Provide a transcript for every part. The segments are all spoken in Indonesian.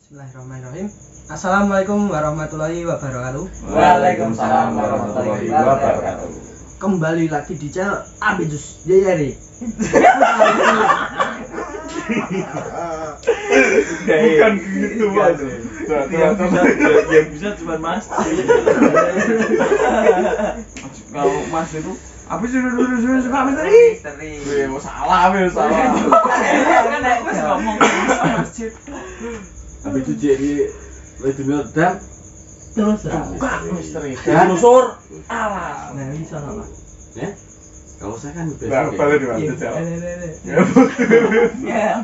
Bismillahirrahmanirrahim. Assalamualaikum warahmatullahi wabarakatuh. Waalaikumsalam warahmatullahi wabarakatuh. Kembali lagi di channel Abidus Jayari. Bukan gitu mas. Yang bisa cuma mas. Kalau mas itu apa sih suka misteri? Wih, salah. Kan aku ngomong masjid. Habis itu jadi dunia dan Terus Buka misteri. dan Telusur alas. nah bisa apa? ya. Kalau saya kan Nah, biasa balik gitu. di Iya. Ya,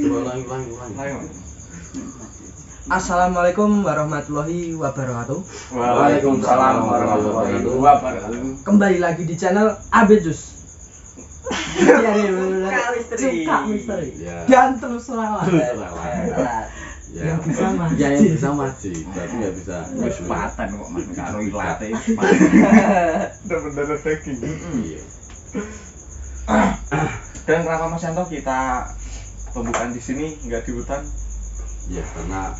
Coba ulangi. Assalamualaikum warahmatullahi wabarakatuh. Waalaikumsalam warahmatullahi wabarakatuh. Kembali lagi di channel Abidus Jayari. Suka misteri. Ya. Dan terus terang. Ya. Yang bisa masjid. Ya, yang bisa masjid. Berarti nggak bisa. Wis paten kok mas karo ilate. Bener-bener daging. Iya. Dan kenapa Mas Yanto kita pembukaan di sini nggak di hutan? Ya, karena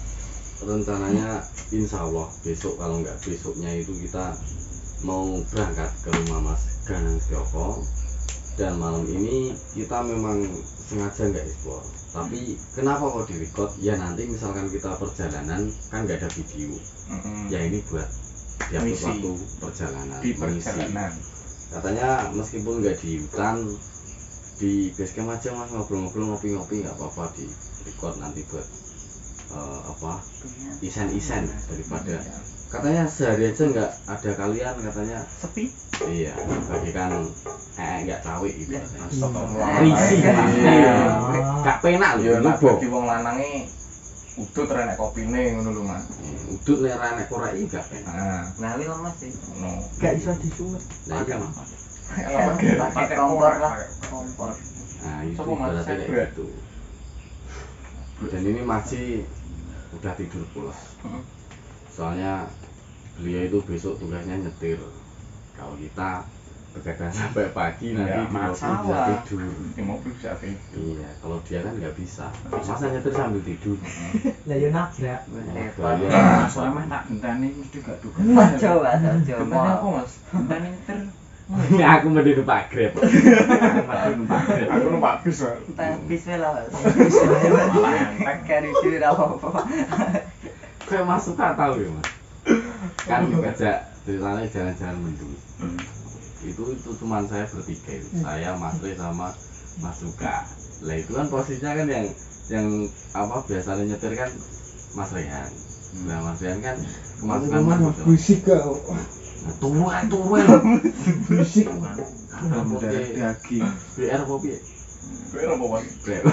rencananya insya Allah besok, kalau nggak besoknya itu kita mau berangkat ke rumah Mas Ganang Setioko. Dan malam ini kita memang sengaja nggak explore. Tapi kenapa kok direcord? Ya nanti misalkan kita perjalanan kan nggak ada video. Ya ini buat tiap Misi. waktu perjalanan. Di mengisi. perjalanan. Katanya meskipun nggak di hutan, di basecamp aja Mas, ngobrol-ngobrol, ngopi-ngopi, nggak apa-apa di record nanti buat isen-isen daripada katanya sehari aja nggak ada kalian, katanya Sepi. iya bagikan nggak cawe gitu. Risi. Gak penak Ya lho nek boh. bagi wong lanange udut renek kopine ngono lho Mas. Udut nek ra nek ora iki gak penak. Nah, Ngali lah mas sih. ngono. Gak bisa disumet. Nah iya. Pakai kompor lah. Kompor. Nah itu Sopo Mas? berarti Saya kayak gitu. Dan ini masih udah tidur pulas. Soalnya beliau itu besok tugasnya nyetir. Kalau kita begadang sampai pagi nanti Ya, di mobil bisa masalah. tidur. Di mobil bisa tidur. Iya, kalau dia kan nggak bisa. Masa nyetir sambil tidur? Lah yo nabrak. Bahaya. Masalah mah tak gentani mesti gak duga. Coba. Gentani apa Mas? Gentani nyetir. Aku mau numpak Grab. Aku numpak Grab. Aku numpak bis Mas. Bis lah mas. Malah entek. Pakai review apa. Kayak masuk tahu ya Mas. Kan ngajak ceritanya jalan-jalan mendung. Itu cuman saya bertiga itu. Saya, Mas Re sama Mas Suka. Lah itu kan posisinya kan yang apa biasanya nyetir kan Mas Rehan. Nah Mas Rehan kan kemasukan Mas Bisik kau. turu Bisik. Kamu dari daging. BR apa piye? Kowe apa Mas? BR.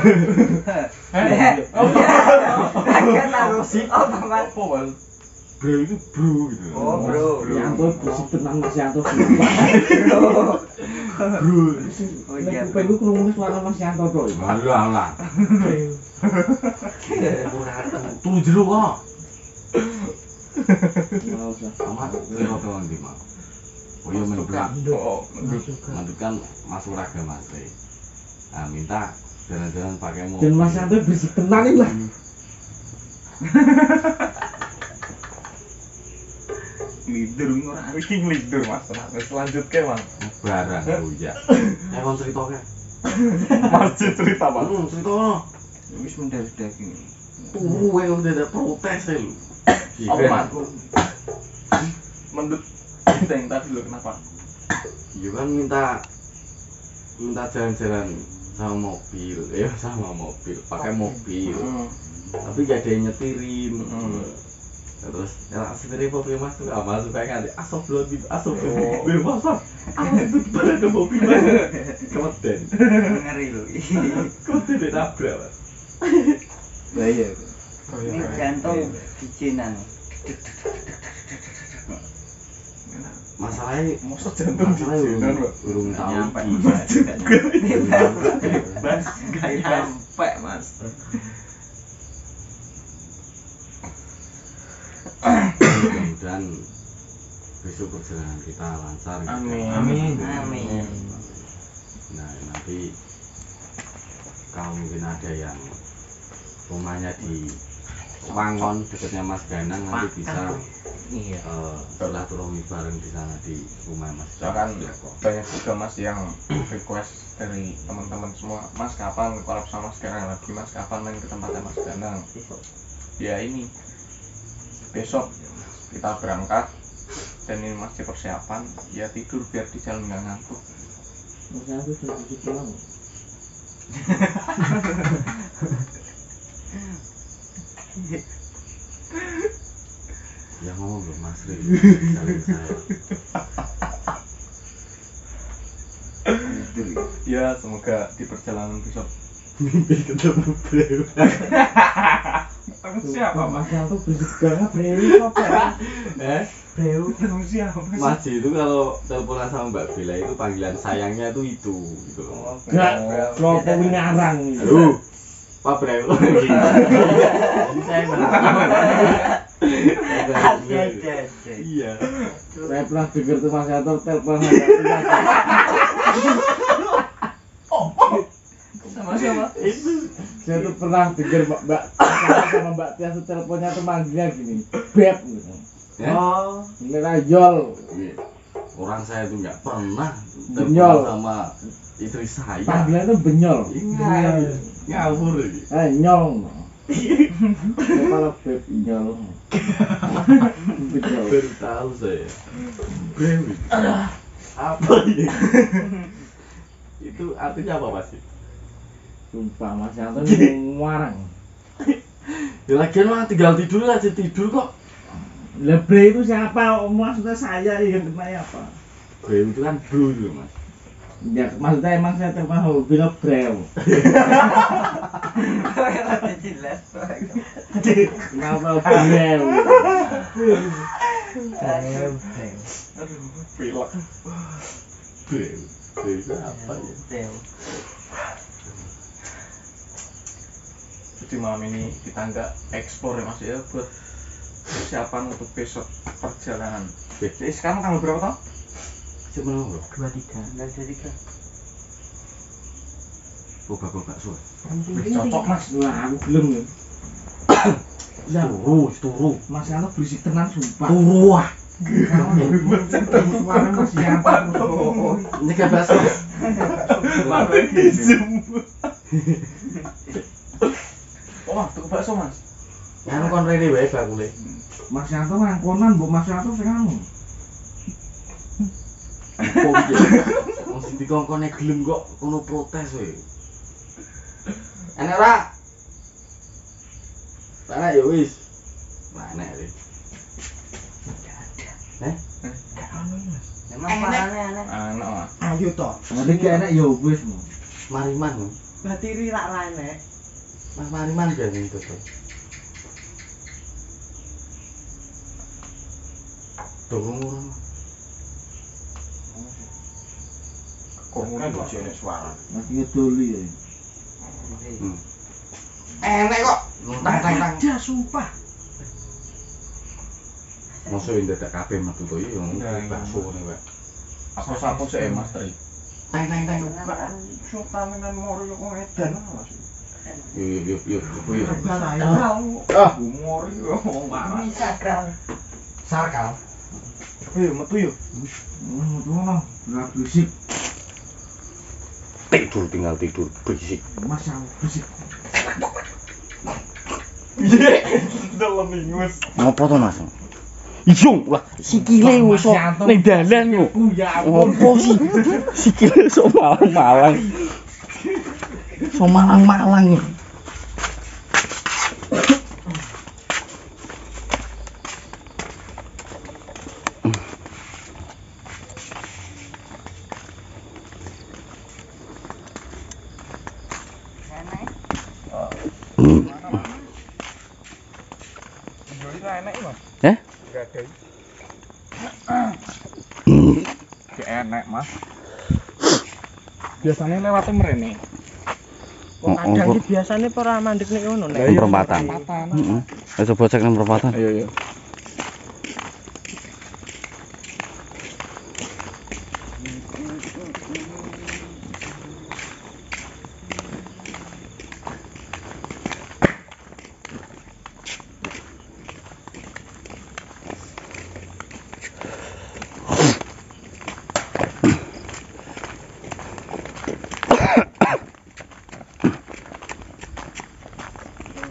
Apa sih? Apa mas? Apa Mas? Bro itu bro gitu. Oh bro. Yanto bisik tenang Mas Yanto. Bro. Bro. Oh iya. Kupingku krungu suara Mas Yanto tok. Alah. Turu jero kok. Sama kira-kira ndi, Mas? Oh iya mendukan. Oh, Mendukan masuk raga Mas Re. Nah, minta jalan-jalan pakai mobil. Dan Mas Yanto bisik tenang iki lah. lidur ora iki lidur Mas. Wis lanjutke Mas. Barang ya. Kon cerita ke. Masjid cerita Mas. Cerita. Wis mendadak daging. Turu wae wong dadak protes e lho. Apa Mas? Mendut yang tadi lho kenapa? Iya kan minta jalan-jalan sama mobil, pakai mobil. Tapi gak ada yang nyetirin. Terus ya sebenarnya mobil masuk apa supaya kan astagfirullahaladzim masa itu pada ada mobil kemeden Ngeri lu. kemeden ditabrak Mas. Iya. Ini jantung bijinan. masalahnya Mosok jantung dijinan, Pak. urung tahu Nyampe. Bas, gak nyampe mas. mudah-mudahan besok perjalanan kita lancar gitu. Amin. Amin. Nah nanti kalau mungkin ada yang rumahnya di Wangon dekatnya Mas Ganang nanti bisa Iya. silaturahmi bareng di sana di rumah Mas. Soalnya kan banyak juga Mas yang request dari teman-teman semua, Mas kapan collab sama Mas Ganang lagi, Mas kapan main ke tempatnya Mas Ganang. Ya ini besok kita berangkat dan ini masih persiapan, ya tidur biar di jalan nggak ngantuk. Masa aku sudah pulang. Ya ngomong loh Mas Ri, saling saya. Ya semoga di perjalanan besok Mimpi ketemu beliau. siapa Mas? Masa aku berisik banget, Breu. Apa ya? Breu. Siapa Mas itu kalau teleponan sama Mbak Bella itu panggilan sayangnya itu gitu loh. Enggak, Klopo Winarang. Aduh, Pak Breu. Jadi saya Ada. Iya. Saya pernah dengar tuh Mas Yanto telepon sama siapa? Itu saya tuh pernah dengar Mbak sama Mbak Tia tuh teleponnya tuh manggilnya gini, Beb gitu. ya? Oh, ini Rajol. Orang saya tuh nggak pernah Benyol. telepon sama istri saya. Panggilannya tuh benyol. Iya, ngawur ini. Nyol. Kepala Beb nyol. Benyol. Baru tahu saya. Breu. Apa ini? Itu artinya apa Mas? Sumpah Mas Yanto ini ngarang. Ya lagian mah tinggal tidur aja tidur kok. Lah Bre itu siapa? Maksudnya saya yang kena apa? Breu itu kan bro itu Mas. Ya maksudnya emang saya telepon hobi lo Breu. Lebih jelas. Kenapa Breu? Aduh, pilek. Breu. Breu itu apa ya? Jadi malam ini kita nggak explore ya Mas ya, buat persiapan untuk besok perjalanan. Jadi sekarang tanggal berapa toh? Sebenarnya bro. 23. Kok bakso. Cocok Mas. Wah aku belum ya. Ya Turu. Mas Yanto berisik tenan sumpah. Turu ah. Suara Mas Yanto. Ini kayak bakso. Oh, tuku bakso Mas. Yang kon rene wae bakule. Mas Yanto ngangkonan, Bu Mas Yanto sekarang. Wong sing dikongkone gelem kok kono protes we. Enak ora? Enak ya wis. Enak iki. Emang aneh-aneh. Anak Mas. Ayo toh. Nanti ki enak ya wis. Mariman. Batiri rak rene. Mas Mariman biar ning tuh. Dorong. Kok ngene kok jene suara. Mas ngedoli ya. Enak kok. Tang. Ya sumpah. Mosok ini dadak kabeh metu to yo Nah, bakso ngene wae. Apa sih Mas Tri? Tang. Sok tamenan moro yo kok edan Mas. Yo. Ah, humor yo Mas. Sarkal. Ayo metu yo. Tuh no, berat berisik. Tinggal tidur berisik. Mas Yanto berisik. Dalam ingus. Ngopo to Mas? Ijung lah sikile wis ning dalan yo. Ya Ngopo sih? Sikile sok malang-malang. Sok malang-malang. Enak Mas. Eh? Enggak ada. Enak Mas. Biasanya lewat mrene. Wong kadang iki biasane ora mandek nek ngono nek. Perempatan. Heeh. Coba cek nang perempatan. Ayo.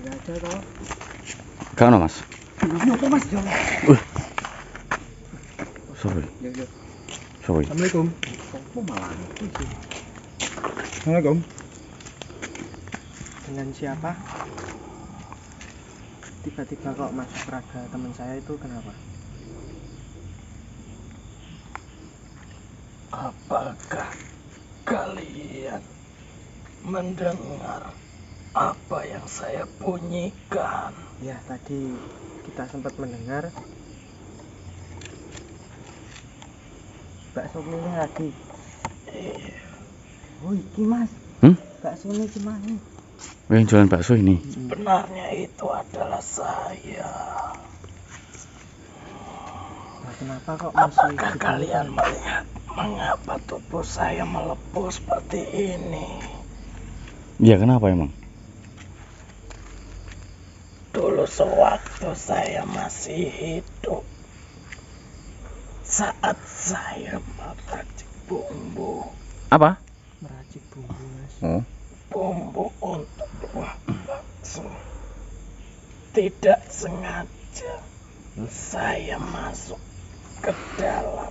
Enggak ada toh. Gak ono Mas. Apa Mas? Sorry. Yo yo. Sorry. Assalamualaikum. Apa malah? Assalamualaikum. Dengan siapa? Tiba-tiba kok masuk raga teman saya itu kenapa? Apakah kalian mendengar apa yang saya bunyikan? Ya, tadi kita sempat mendengar bakso milih lagi. Iya. Oh, iki Mas. Bakso ini gimana? Yang jualan bakso ini. Sebenarnya itu adalah saya. Nah, kenapa kok masih Apakah kalian melihat mengapa tubuh saya melepuh seperti ini? Iya, kenapa emang? Dulu sewaktu saya masih hidup, saat saya meracik bumbu Apa? meracik bumbu, Mas? Oh. bumbu untuk kuah bakso, tidak sengaja saya masuk ke dalam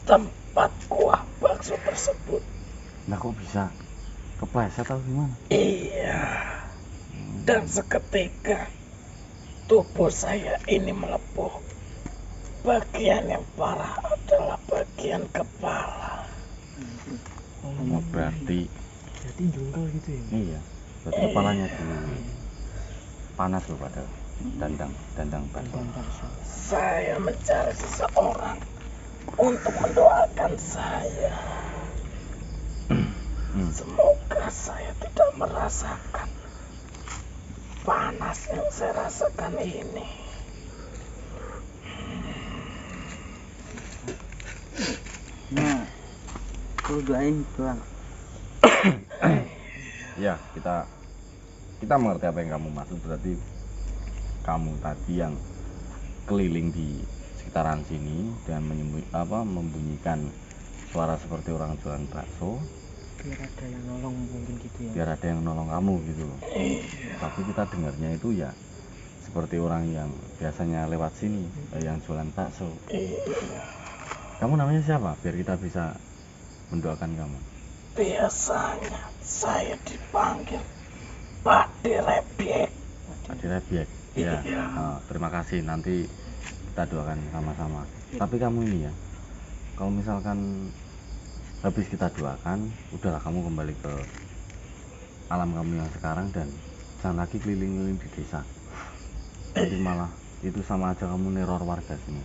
tempat kuah bakso tersebut. Nah kok bisa kepleset atau gimana? Iya, dan seketika tubuh saya ini melepuh. Bagian yang parah adalah bagian kepala. Oh, berarti Jadi jungkel gitu ya? iya. Berarti kepalanya di panas loh pada dandang bakso. Dan bakso. Saya mencari seseorang untuk mendoakan saya. Semoga saya tidak merasakan panas yang saya rasakan ini. Nah, perlu doain doang. Ya, kita mengerti apa yang kamu maksud. Berarti kamu tadi yang keliling di sekitaran sini dan membunyikan suara seperti orang jualan bakso, Biar ada yang nolong mungkin gitu ya? biar ada yang nolong kamu gitu loh. Tapi kita dengarnya itu ya seperti orang yang biasanya lewat sini, yang jualan bakso. Kamu namanya siapa? Biar kita bisa mendoakan kamu. Biasanya saya dipanggil Pak Direbyek. Adi Rebyek. Ya. Iya. Nah, terima kasih. Nanti kita doakan sama-sama. Tapi kamu ini ya, kalau misalkan habis kita doakan, udahlah kamu kembali ke alam kamu yang sekarang dan jangan lagi keliling-keliling di desa. Nanti malah itu sama aja kamu neror warga sini.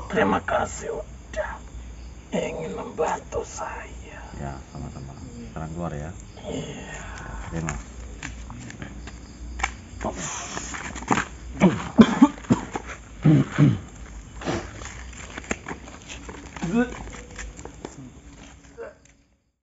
Terima kasih udah ingin membantu saya. Ya, sama-sama. Sekarang keluar ya. Oke, Mas.